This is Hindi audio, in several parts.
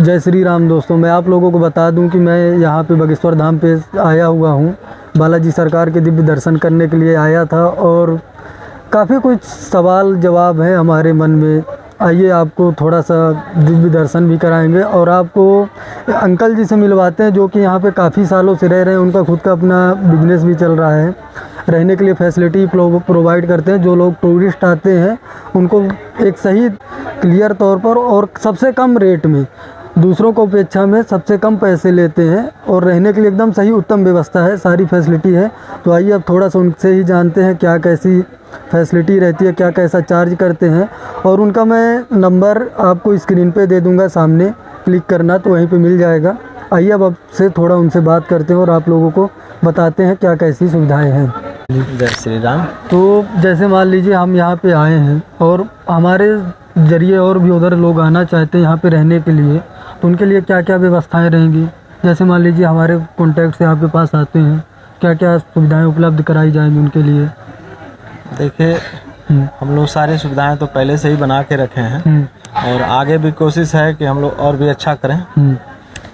जय श्री राम दोस्तों, मैं आप लोगों को बता दूं कि मैं यहाँ पे बागेश्वर धाम पे आया हुआ हूँ। बालाजी सरकार के दिव्य दर्शन करने के लिए आया था और काफ़ी कुछ सवाल जवाब हैं हमारे मन में। आइए आपको थोड़ा सा दिव्य दर्शन भी कराएंगे और आपको अंकल जी से मिलवाते हैं जो कि यहाँ पे काफ़ी सालों से रह रहे हैं। उनका खुद का अपना बिजनेस भी चल रहा है। रहने के लिए फैसिलिटी प्रोवाइड करते हैं। जो लोग टूरिस्ट आते हैं उनको एक सही क्लियर तौर पर और सबसे कम रेट में, दूसरों को अपेक्षा में सबसे कम पैसे लेते हैं और रहने के लिए एकदम सही उत्तम व्यवस्था है, सारी फैसिलिटी है। तो आइए अब थोड़ा सा उनसे ही जानते हैं क्या कैसी फैसिलिटी रहती है, क्या कैसा चार्ज करते हैं। और उनका मैं नंबर आपको स्क्रीन पे दे दूंगा, सामने क्लिक करना तो वहीं पे मिल जाएगा। आइए अब आपसे थोड़ा उनसे बात करते हैं और आप लोगों को बताते हैं क्या कैसी सुविधाएँ हैं। जय श्री राम। तो जैसे मान लीजिए हम यहाँ पे आए हैं और हमारे जरिए और भी उधर लोग आना चाहते हैं यहाँ पे रहने के लिए, तो उनके लिए क्या क्या व्यवस्थाएं रहेंगी? जैसे मान लीजिए हमारे कॉन्टैक्ट से आपके पास आते हैं, क्या क्या सुविधाएं उपलब्ध कराई जाएंगी उनके लिए? देखिए, हम लोग सारी सुविधाएं तो पहले से ही बना के रखे हैं और आगे भी कोशिश है कि हम लोग और भी अच्छा करें।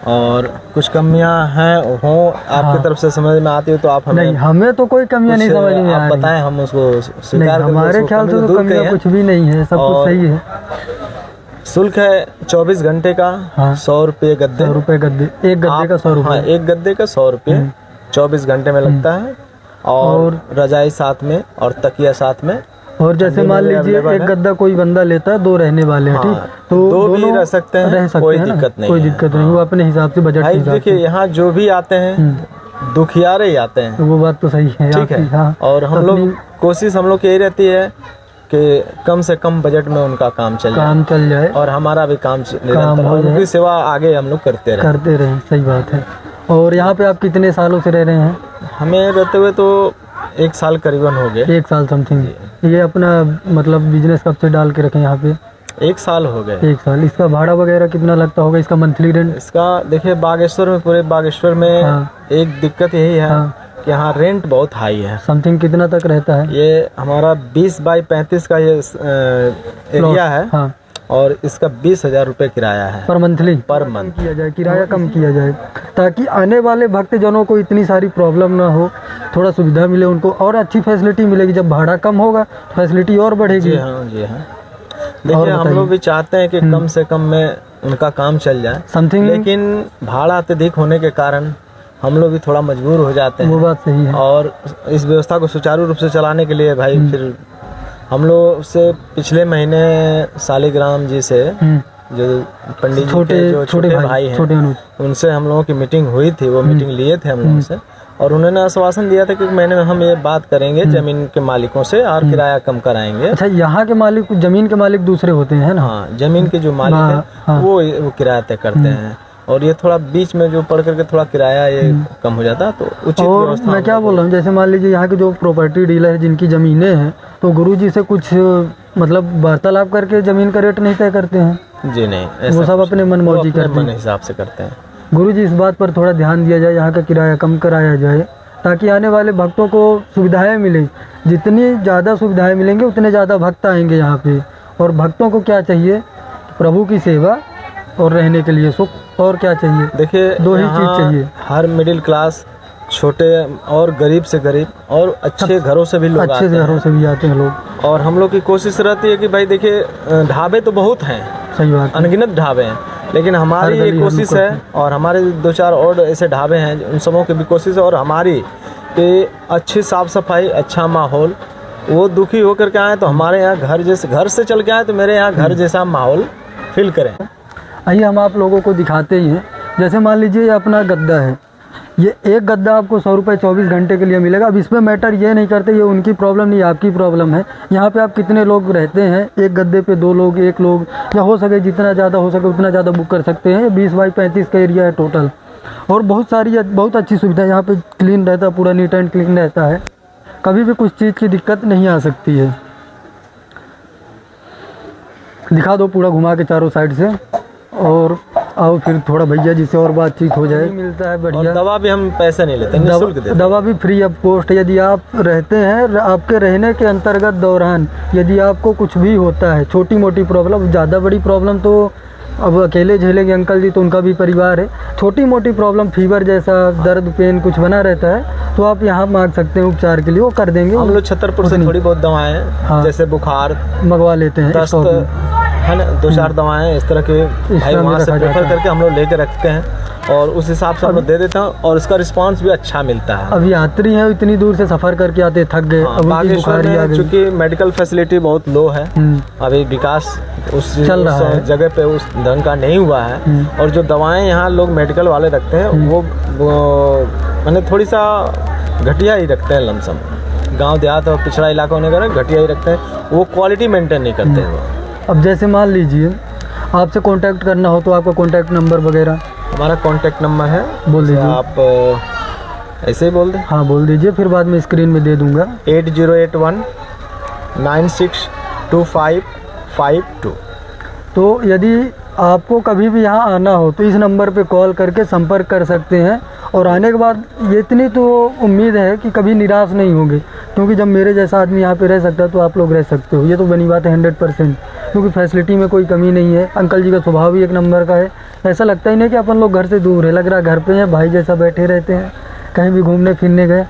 और कुछ कमियां हैं हो आपकी तरफ से समझ में आती है तो आप हमें, नहीं, हमें तो कोई कमियां नहीं समझ में आ रही। बताएं, हम उसको स्वीकार करें। हमारे ख्याल से तो कमियां कुछ भी नहीं है, सब कुछ सही है। शुल्क है 24 घंटे का 100 रुपये गद्दे। 100 रुपये गद्दे, एक गद्दे का 100 रुपये। हाँ, एक गद्दे का 100 रुपये 24 घंटे में लगता है। और रजाई साथ में और तकिया साथ में। और जैसे मान लीजिए एक गद्दा कोई बंदा लेता है, 2 रहने वाले हैं, ठीक, तो दो भी रह सकते हैं, कोई दिक्कत नहीं, कोई दिक्कत नहीं, वो अपने हिसाब से बजट भाई। देखिए, यहाँ जो भी आते हैं दुखियारे ही आते हैं, तो वो बात तो सही है, ठीक है। और हम लोग कोशिश हम लोग की यही रहती है कि कम से कम बजट में उनका काम चल जाए और हमारा भी काम उनकी सेवा आगे हम लोग करते रहें। सही बात है। और यहाँ पे आप कितने सालों से रह रहे हैं? हमें रहते हुए तो 1 साल करीबन हो गए। 1 साल समथिंग। ये अपना मतलब बिजनेस कब से डाल के रखे यहाँ पे? 1 साल हो गए। 1 साल। इसका भाड़ा वगैरह कितना लगता होगा, इसका मंथली रेंट? इसका देखिए, बागेश्वर में, पूरे बागेश्वर में एक दिक्कत यही है कि यहाँ रेंट बहुत हाई है। समथिंग कितना तक रहता है? ये हमारा 20 बाई 35 का ये एरिया है और इसका 20,000 रुपये किराया है पर मंथली। पर मंथ किया जाए, किराया कम किया जाए ताकि आने वाले भक्तजनों को इतनी सारी प्रॉब्लम ना हो, थोड़ा सुविधा मिले उनको और अच्छी फैसिलिटी मिलेगी। जब भाड़ा कम होगा फैसिलिटी और बढ़ेगी। जी हाँ, जी हाँ। देखिए, हम लोग भी चाहते हैं कि कम से कम में उनका काम चल जाए समथिंग, लेकिन भाड़ा अत्यधिक होने के कारण हम लोग भी थोड़ा मजबूर हो जाते हैं। वो बात सही है। और इस व्यवस्था को सुचारू रूप से चलाने के लिए भाई फिर हम लोग से पिछले महीने शालिग्राम जी से, जो पंडित जी के जो छोटे भाई हैं, उनसे हम लोगों की मीटिंग हुई थी। वो मीटिंग लिए थे हम लोगों से और उन्होंने आश्वासन दिया था कि महीने में हम ये बात करेंगे जमीन के मालिकों से और किराया कम कराएंगे। अच्छा, यहाँ के मालिक, जमीन के मालिक दूसरे होते हैं ना? हाँ, जमीन के जो मालिक हैं वो किराया तय करते हैं और ये थोड़ा बीच में जो पड़ करके थोड़ा किराया ये कम हो जाता है, तो उचित व्यवस्था। मैं क्या बोल रहा हूँ, जैसे मान लीजिए यहाँ के जो प्रॉपर्टी डीलर है जिनकी ज़मीनें हैं, तो गुरुजी से कुछ मतलब वार्तालाप करके ज़मीन का रेट नहीं तय करते हैं? जी नहीं, वो सब अपने मनमौजी करते हैं, हिसाब से करते हैं। गुरुजी इस बात पर थोड़ा ध्यान दिया जाए, यहाँ का किराया कम कराया जाए ताकि आने वाले भक्तों को सुविधाएँ मिलें। जितनी ज़्यादा सुविधाएँ मिलेंगे उतने ज़्यादा भक्त आएंगे यहाँ पे। और भक्तों को क्या चाहिए? प्रभु की सेवा और रहने के लिए सुख। और क्या चाहिए? देखिए, 2 ही चीज़ चाहिए। हर मिडिल क्लास, छोटे और गरीब से गरीब और अच्छे घरों से भी लोग आते हैं। अच्छे घरों से भी आते हैं लोग। और हम लोग की कोशिश रहती है कि भाई देखिए, ढाबे तो बहुत हैं, सही बात, अनगिनत ढाबे हैं, लेकिन हमारी ये कोशिश है और हमारे 2-4 और ऐसे ढाबे हैं, उन सबों की भी कोशिश है और हमारी कि अच्छी साफ सफाई, अच्छा माहौल। वो दुखी होकर के आए तो हमारे यहाँ घर से चल के आए तो मेरे यहाँ घर जैसा माहौल फील करें। आइए हम आप लोगों को दिखाते ही हैं। जैसे मान लीजिए ये अपना गद्दा है, ये एक गद्दा आपको 100 रुपये 24 घंटे के लिए मिलेगा। अब इसमें मैटर ये नहीं करते, ये उनकी प्रॉब्लम नहीं, आपकी प्रॉब्लम है। यहाँ पे आप कितने लोग रहते हैं, एक गद्दे पे 2 लोग, 1 लोग, या हो सके जितना ज़्यादा हो सके उतना ज़्यादा बुक कर सकते हैं। 20 बाई 35 का एरिया है टोटल और बहुत अच्छी सुविधा है। यहाँ पे क्लीन रहता है, पूरा नीट एंड क्लीन रहता है, कभी भी कुछ चीज़ की दिक्कत नहीं आ सकती है। दिखा दो पूरा घुमा के चारों साइड से और आओ फिर थोड़ा भैया जी से और बातचीत हो जाए। मिलता है बढ़िया। दवा भी हम पैसे नहीं लेते, निःशुल्क देते हैं। दवा भी फ्री ऑफ कॉस्ट। यदि आप रहते हैं, आपके रहने के अंतर्गत दौरान यदि आपको कुछ भी होता है, छोटी मोटी प्रॉब्लम, ज़्यादा बड़ी प्रॉब्लम तो अब अकेले झेलेंगे अंकल जी तो उनका भी परिवार है। छोटी मोटी प्रॉब्लम, फीवर जैसा दर्द पेन कुछ बना रहता है तो आप यहाँ मांग सकते हैं उपचार के लिए, वो कर देंगे। हम लोग छतरपुर से थोड़ी बहुत दवाएं हैं, हाँ, जैसे बुखार मंगवा लेते हैं, दस्त है ना, 2-4 दवाएं इस तरह के भाई वहाँ से प्रेफर करके हम लोग लेके रखते हैं और उस हिसाब से हम लोग दे देते हैं और इसका रिस्पांस भी अच्छा मिलता है। अब यात्री हैं इतनी दूर से सफ़र करके आते, थक गए, बागेश्वर में चूँकि मेडिकल फैसिलिटी बहुत लो है, अभी विकास उस जगह पे उस ढंग का नहीं हुआ है और जो दवाएं यहाँ लोग मेडिकल वाले रखते हैं वो मैंने थोड़ी सा घटिया ही रखते हैं, लमसम गांव देहात और पिछड़ा इलाका होने का घटिया ही रखते हैं, वो क्वालिटी मेंटेन नहीं करते हैं। अब जैसे मान लीजिए आपसे कांटेक्ट करना हो तो आपका कांटेक्ट नंबर वगैरह? हमारा कांटेक्ट नंबर है, बोल दीजिए। आप ऐसे ही बोल दें? हाँ बोल दीजिए, फिर बाद में स्क्रीन में दे दूंगा। 8081962552। तो यदि आपको कभी भी यहाँ आना हो तो इस नंबर पे कॉल करके संपर्क कर सकते हैं और आने के बाद ये इतनी तो उम्मीद है कि कभी निराश नहीं होंगे, क्योंकि जब मेरे जैसा आदमी यहाँ पे रह सकता है तो आप लोग रह सकते हो, ये तो बनी बात है 100%, क्योंकि फैसिलिटी में कोई कमी नहीं है। अंकल जी का स्वभाव भी एक नंबर का है, ऐसा लगता ही नहीं कि अपन लोग घर से दूर है, लग रहा है घर पे हैं, भाई जैसा बैठे रहते हैं, कहीं भी घूमने फिरने गए